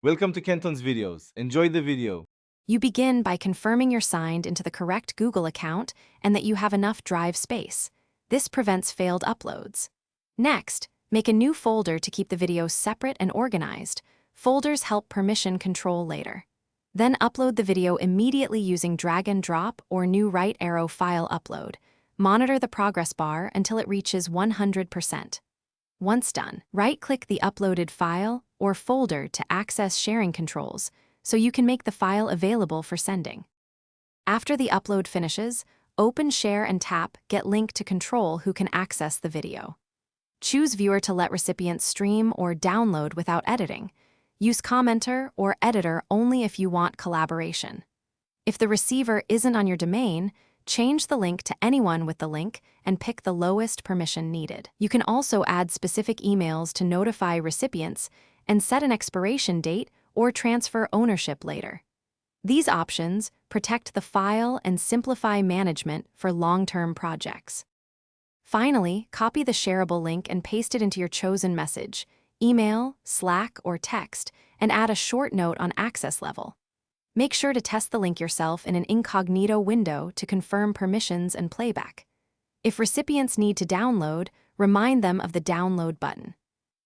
Welcome to Kenton's videos. Enjoy the video. You begin by confirming you're signed into the correct Google account and that you have enough drive space. This prevents failed uploads. Next, make a new folder to keep the video separate and organized. Folders help permission control later. Then upload the video immediately using drag and drop or new right arrow file upload. Monitor the progress bar until it reaches 100%. Once done, right-click the uploaded file or folder to access sharing controls so you can make the file available for sending. After the upload finishes, open Share and tap Get Link to control who can access the video. Choose Viewer to let recipients stream or download without editing. Use Commenter or Editor only if you want collaboration. If the receiver isn't on your domain, change the link to anyone with the link and pick the lowest permission needed. You can also add specific emails to notify recipients and set an expiration date or transfer ownership later. These options protect the file and simplify management for long-term projects. Finally, copy the shareable link and paste it into your chosen message, email, Slack, or text, and add a short note on access level. Make sure to test the link yourself in an incognito window to confirm permissions and playback. If recipients need to download, remind them of the download button.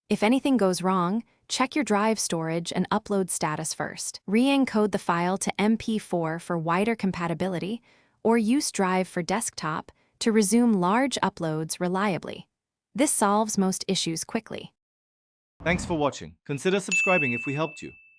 If anything goes wrong, check your drive storage and upload status first. Re-encode the file to MP4 for wider compatibility, or use Drive for desktop to resume large uploads reliably. This solves most issues quickly. Thanks for watching. Consider subscribing if we helped you.